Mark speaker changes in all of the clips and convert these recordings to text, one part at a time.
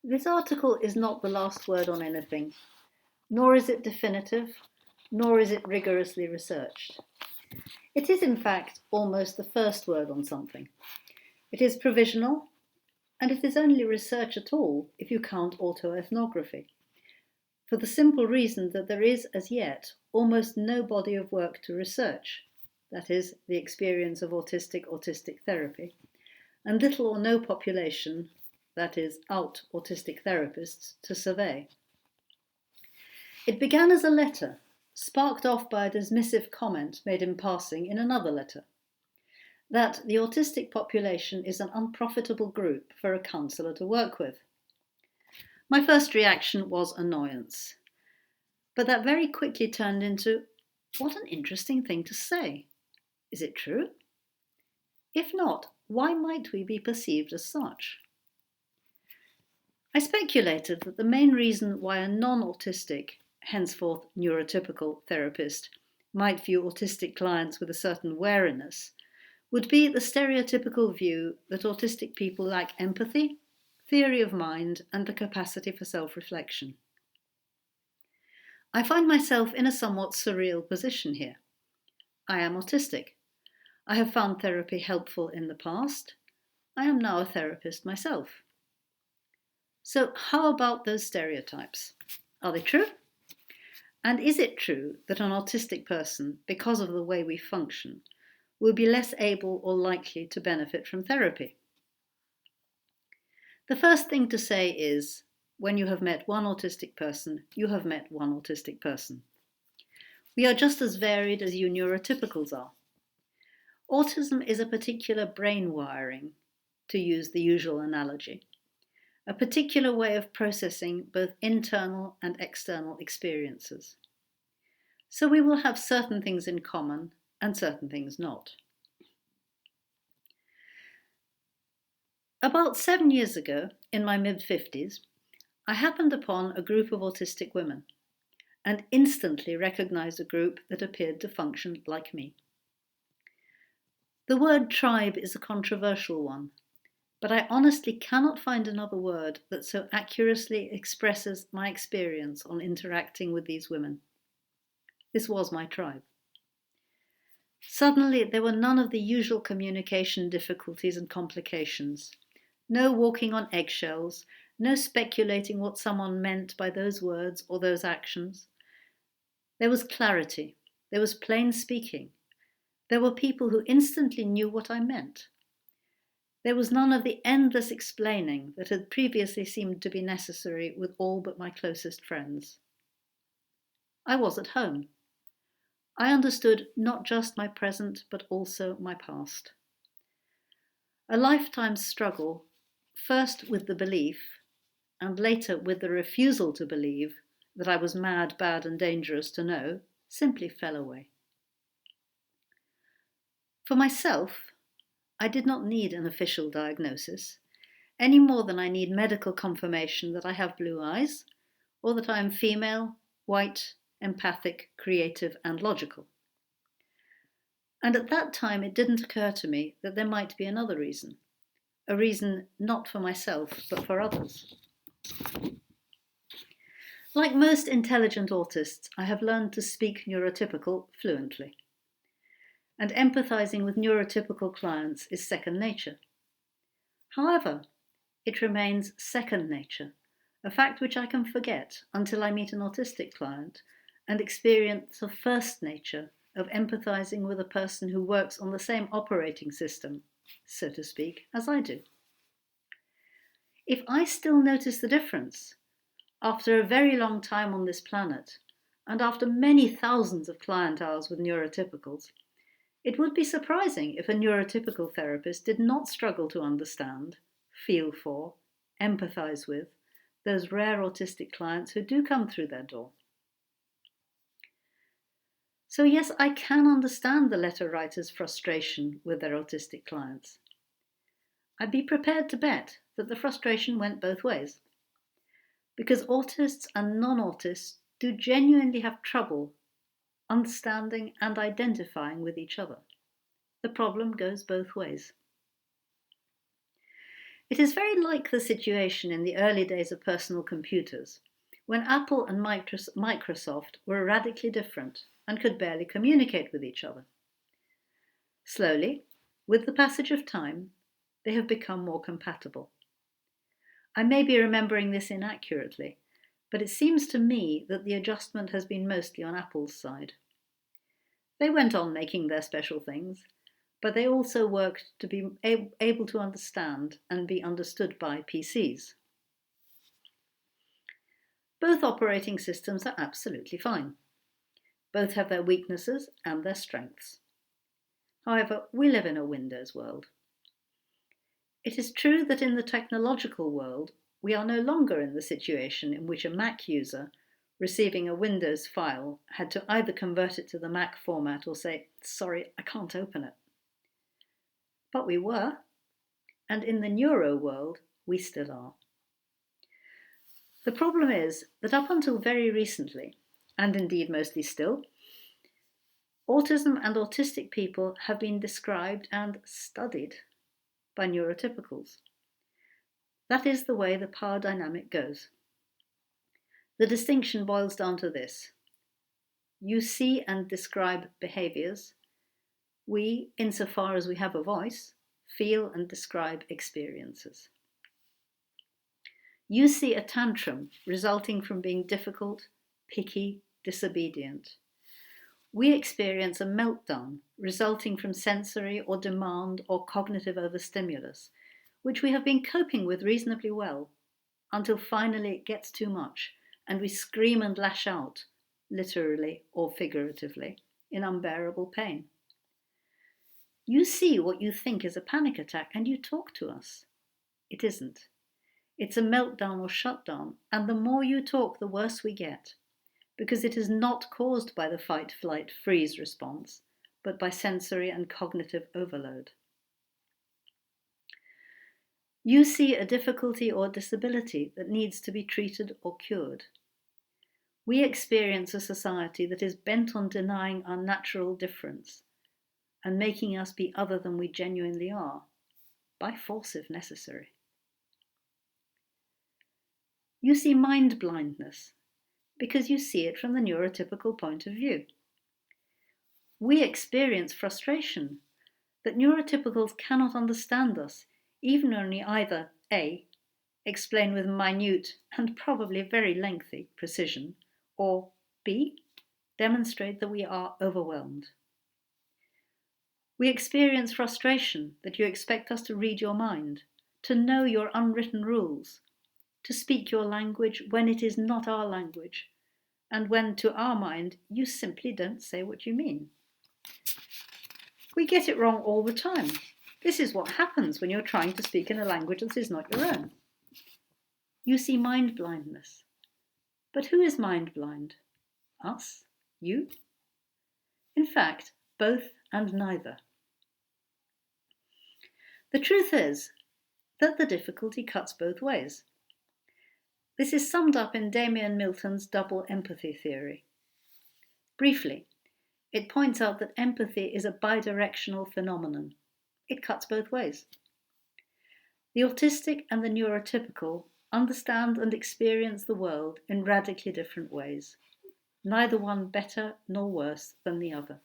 Speaker 1: This article is not the last word on anything, nor is it definitive, nor is it rigorously researched. It is, in fact, almost the first word on something. It is provisional, and it is only research at all if you count autoethnography, for the simple reason that there is, as yet, almost no body of work to research, that is, the experience of autistic therapy, and little or no population, that is, autistic therapists, to survey. It began as a letter, sparked off by a dismissive comment made in passing in another letter, that the autistic population is an unprofitable group for a counsellor to work with. My first reaction was annoyance, but that very quickly turned into, what an interesting thing to say. Is it true? If not, why might we be perceived as such? I speculated that the main reason why a non-autistic, henceforth neurotypical therapist might view autistic clients with a certain wariness would be the stereotypical view that autistic people lack empathy, theory of mind, and the capacity for self-reflection. I find myself in a somewhat surreal position here. I am autistic. I have found therapy helpful in the past. I am now a therapist myself. So how about those stereotypes? Are they true? And is it true that an autistic person, because of the way we function, will be less able or likely to benefit from therapy? The first thing to say is, when you have met one autistic person, you have met one autistic person. We are just as varied as you neurotypicals are. Autism is a particular brain wiring, to use the usual analogy, a particular way of processing both internal and external experiences. So we will have certain things in common and certain things not. About 7 years ago, in my mid-50s, I happened upon a group of autistic women and instantly recognized a group that appeared to function like me. The word tribe is a controversial one, but I honestly cannot find another word that so accurately expresses my experience on interacting with these women. This was my tribe. Suddenly, there were none of the usual communication difficulties and complications. No walking on eggshells, no speculating what someone meant by those words or those actions. There was clarity, there was plain speaking. There were people who instantly knew what I meant. There was none of the endless explaining that had previously seemed to be necessary with all but my closest friends. I was at home. I understood not just my present, but also my past. A lifetime's struggle, first with the belief, and later with the refusal to believe that I was mad, bad, and dangerous to know, simply fell away. For myself, I did not need an official diagnosis, any more than I need medical confirmation that I have blue eyes, or that I am female, white, empathic, creative, and logical. And at that time it didn't occur to me that there might be another reason, a reason not for myself, but for others. Like most intelligent autists, I have learned to speak neurotypical fluently. And empathizing with neurotypical clients is second nature. However, it remains second nature, a fact which I can forget until I meet an autistic client and experience the first nature of empathizing with a person who works on the same operating system, so to speak, as I do. If I still notice the difference, after a very long time on this planet, and after many thousands of client hours with neurotypicals, it would be surprising if a neurotypical therapist did not struggle to understand, feel for, empathize with those rare autistic clients who do come through their door. So yes, I can understand the letter writer's frustration with their autistic clients. I'd be prepared to bet that the frustration went both ways, because autists and non-autists do genuinely have trouble understanding and identifying with each other. The problem goes both ways. It is very like the situation in the early days of personal computers, when Apple and Microsoft were radically different and could barely communicate with each other. Slowly, with the passage of time, they have become more compatible. I may be remembering this inaccurately, but it seems to me that the adjustment has been mostly on Apple's side. They went on making their special things, but they also worked to be able to understand and be understood by PCs. Both operating systems are absolutely fine. Both have their weaknesses and their strengths. However, we live in a Windows world. It is true that in the technological world, we are no longer in the situation in which a Mac user receiving a Windows file had to either convert it to the Mac format or say, "Sorry, I can't open it." But we were, and in the neuro world, we still are. The problem is that up until very recently, and indeed mostly still, autism and autistic people have been described and studied by neurotypicals. That is the way the power dynamic goes. The distinction boils down to this. You see and describe behaviours. We, insofar as we have a voice, feel and describe experiences. You see a tantrum resulting from being difficult, picky, disobedient. We experience a meltdown resulting from sensory or demand or cognitive overstimulus, which we have been coping with reasonably well, until finally it gets too much and we scream and lash out, literally or figuratively, in unbearable pain. You see what you think is a panic attack and you talk to us. It isn't. It's a meltdown or shutdown, and the more you talk, the worse we get, because it is not caused by the fight, flight, freeze response, but by sensory and cognitive overload. You see a difficulty or disability that needs to be treated or cured. We experience a society that is bent on denying our natural difference and making us be other than we genuinely are, by force if necessary. You see mind blindness because you see it from the neurotypical point of view. We experience frustration that neurotypicals cannot understand us, even when we either A, explain with minute and probably very lengthy precision, or B, demonstrate that we are overwhelmed. We experience frustration that you expect us to read your mind, to know your unwritten rules, to speak your language when it is not our language, and when, to our mind, you simply don't say what you mean. We get it wrong all the time. This is what happens when you're trying to speak in a language that is not your own. You see mind blindness. But who is mind blind? Us? You? In fact, both and neither. The truth is that the difficulty cuts both ways. This is summed up in Damian Milton's double empathy theory. Briefly, it points out that empathy is a bidirectional phenomenon. It cuts both ways. The autistic and the neurotypical understand and experience the world in radically different ways, neither one better nor worse than the other.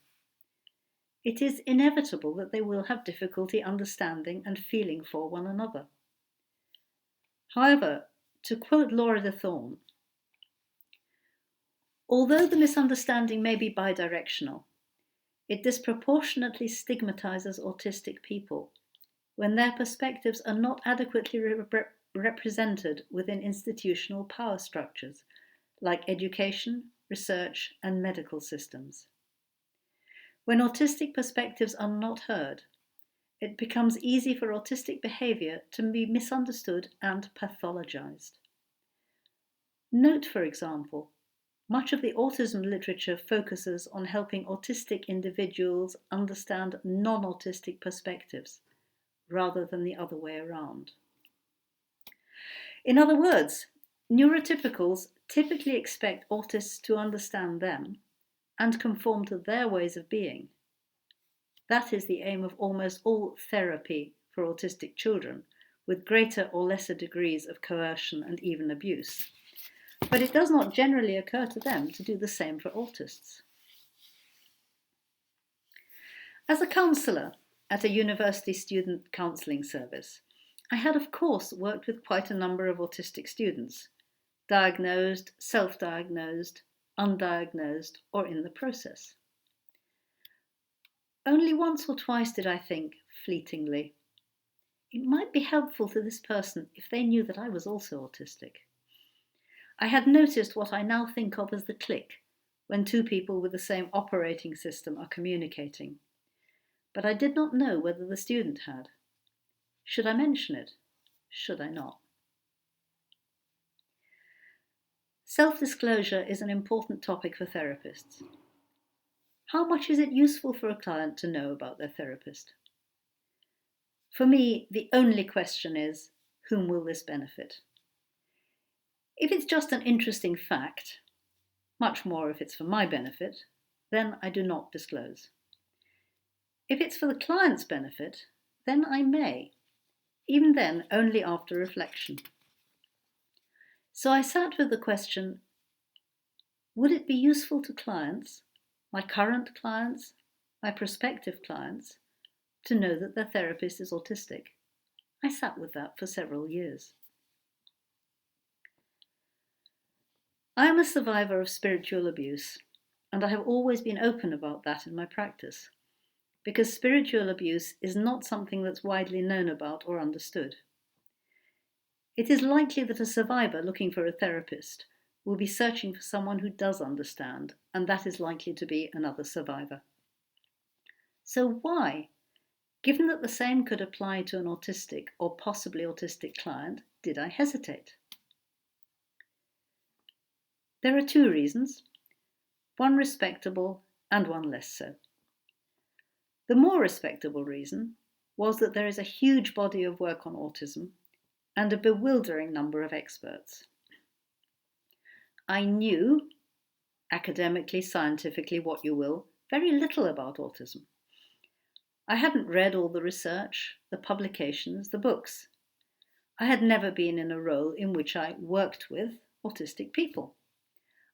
Speaker 1: It is inevitable that they will have difficulty understanding and feeling for one another. However, to quote Laura de Thorne, although the misunderstanding may be bidirectional, it disproportionately stigmatizes autistic people when their perspectives are not adequately represented within institutional power structures like education, research, and medical systems. When autistic perspectives are not heard, it becomes easy for autistic behavior to be misunderstood and pathologized. Note, for example, much of the autism literature focuses on helping autistic individuals understand non-autistic perspectives, rather than the other way around. In other words, neurotypicals typically expect autists to understand them and conform to their ways of being. That is the aim of almost all therapy for autistic children, with greater or lesser degrees of coercion and even abuse. But it does not generally occur to them to do the same for autists. As a counsellor at a university student counselling service, I had of course worked with quite a number of autistic students, diagnosed, self-diagnosed, undiagnosed, or in the process. Only once or twice did I think, fleetingly, it might be helpful to this person if they knew that I was also autistic. I had noticed what I now think of as the click when two people with the same operating system are communicating, but I did not know whether the student had. Should I mention it? Should I not? Self-disclosure is an important topic for therapists. How much is it useful for a client to know about their therapist? For me, the only question is, whom will this benefit? If it's just an interesting fact, much more if it's for my benefit, then I do not disclose. If it's for the client's benefit, then I may, even then only after reflection. So I sat with the question, would it be useful to clients, my current clients, my prospective clients, to know that their therapist is autistic? I sat with that for several years. I am a survivor of spiritual abuse, and I have always been open about that in my practice, because spiritual abuse is not something that's widely known about or understood. It is likely that a survivor looking for a therapist will be searching for someone who does understand, and that is likely to be another survivor. So why, given that the same could apply to an autistic or possibly autistic client, did I hesitate? There are two reasons, one respectable and one less so. The more respectable reason was that there is a huge body of work on autism and a bewildering number of experts. I knew, academically, scientifically, what you will, very little about autism. I hadn't read all the research, the publications, the books. I had never been in a role in which I worked with autistic people.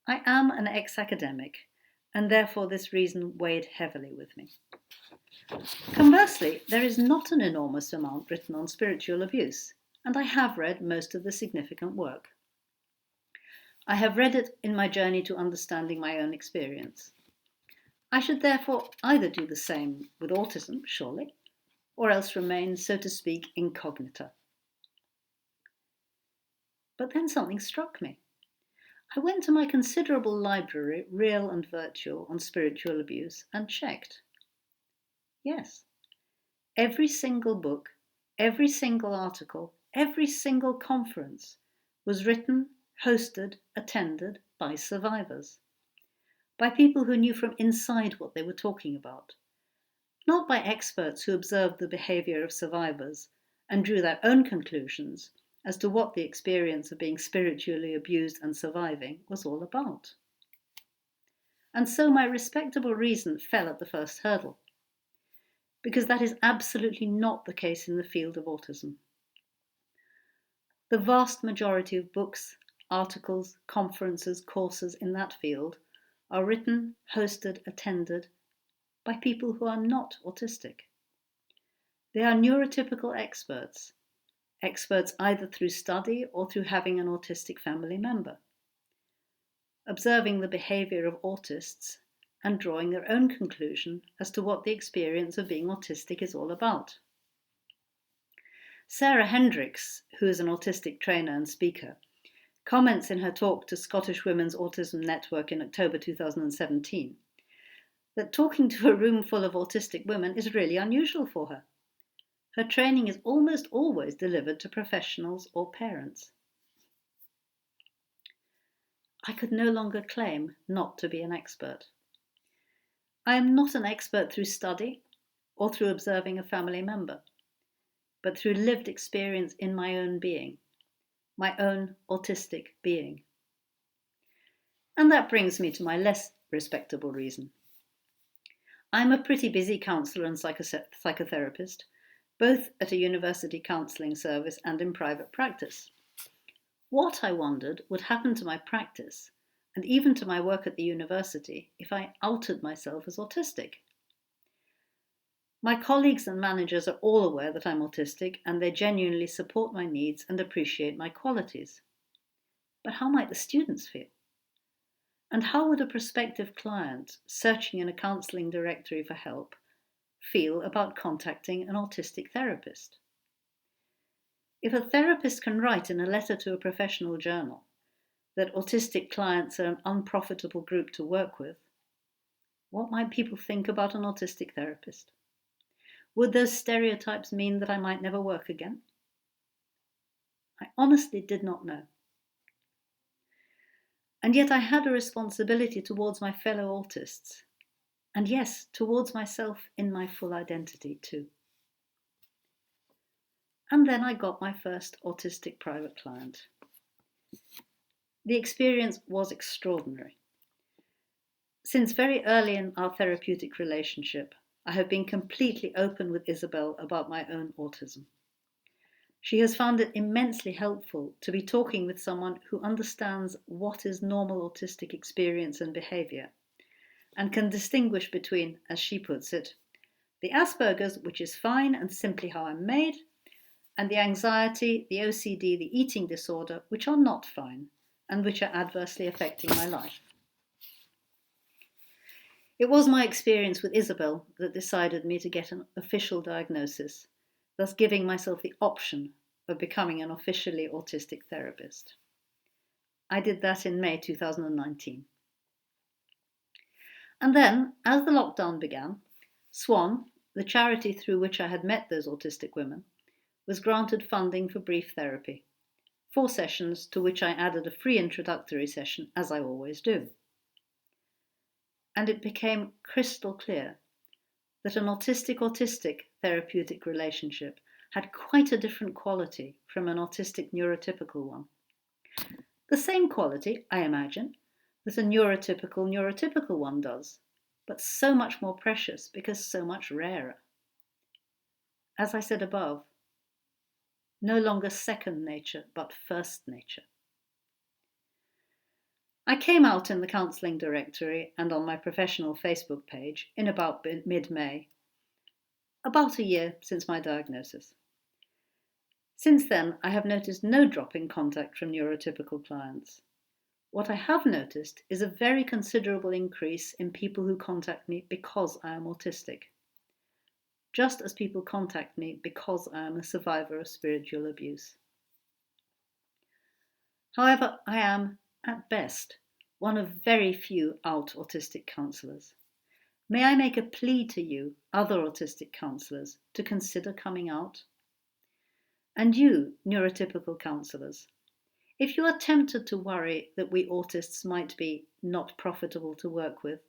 Speaker 1: I am an ex-academic, and therefore this reason weighed heavily with me. Conversely, there is not an enormous amount written on spiritual abuse, and I have read most of the significant work. I have read it in my journey to understanding my own experience. I should therefore either do the same with autism, surely, or else remain, so to speak, incognita. But then something struck me. I went to my considerable library, real and virtual, on spiritual abuse and checked. Yes, every single book, every single article, every single conference was written, hosted, attended by survivors, by people who knew from inside what they were talking about, not by experts who observed the behaviour of survivors and drew their own conclusions as to what the experience of being spiritually abused and surviving was all about. And so my respectable reason fell at the first hurdle, because that is absolutely not the case in the field of autism. The vast majority of books, articles, conferences, courses in that field are written, hosted, attended by people who are not autistic. They are neurotypical experts, experts either through study or through having an autistic family member, observing the behaviour of autists and drawing their own conclusion as to what the experience of being autistic is all about. Sarah Hendricks, who is an autistic trainer and speaker, comments in her talk to Scottish Women's Autism Network in October 2017 that talking to a room full of autistic women is really unusual for her. Her training is almost always delivered to professionals or parents. I could no longer claim not to be an expert. I am not an expert through study or through observing a family member, but through lived experience in my own being, my own autistic being. And that brings me to my less respectable reason. I'm a pretty busy counsellor and psychotherapist, both at a university counselling service and in private practice. What, I wondered, would happen to my practice and even to my work at the university if I outed myself as autistic. My colleagues and managers are all aware that I'm autistic and they genuinely support my needs and appreciate my qualities. But how might the students feel? And how would a prospective client searching in a counselling directory for help feel about contacting an autistic therapist? If a therapist can write in a letter to a professional journal that autistic clients are an unprofitable group to work with, what might people think about an autistic therapist? Would those stereotypes mean that I might never work again? I honestly did not know. And yet I had a responsibility towards my fellow autists, and yes, towards myself in my full identity too. And then I got my first autistic private client. The experience was extraordinary. Since very early in our therapeutic relationship, I have been completely open with Isabel about my own autism. She has found it immensely helpful to be talking with someone who understands what is normal autistic experience and behaviour, and can distinguish between, as she puts it, the Asperger's, which is fine and simply how I'm made, and the anxiety, the OCD, the eating disorder, which are not fine and which are adversely affecting my life. It was my experience with Isabel that decided me to get an official diagnosis, thus giving myself the option of becoming an officially autistic therapist. I did that in May 2019. And then, as the lockdown began, Swan, the charity through which I had met those autistic women, was granted funding for brief therapy, 4 sessions to which I added a free introductory session, as I always do. And it became crystal clear that an autistic-autistic therapeutic relationship had quite a different quality from an autistic neurotypical one. The same quality, I imagine, that a neurotypical one does, but so much more precious because so much rarer. As I said above, no longer second nature, but first nature. I came out in the counselling directory and on my professional Facebook page in about mid-May, about a year since my diagnosis. Since then, I have noticed no drop in contact from neurotypical clients. What I have noticed is a very considerable increase in people who contact me because I am autistic, just as people contact me because I am a survivor of spiritual abuse. However, I am, at best, one of very few out autistic counsellors. May I make a plea to you, other autistic counsellors, to consider coming out? And you, neurotypical counsellors, if you are tempted to worry that we autists might be not profitable to work with,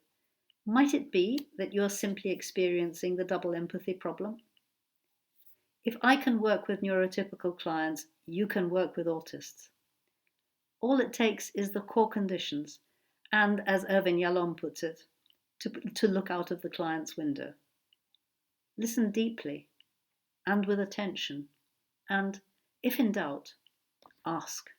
Speaker 1: might it be that you are simply experiencing the double empathy problem? If I can work with neurotypical clients, you can work with autists. All it takes is the core conditions, and as Irvin Yalom puts it, to look out of the client's window. Listen deeply and with attention, and, if in doubt, ask.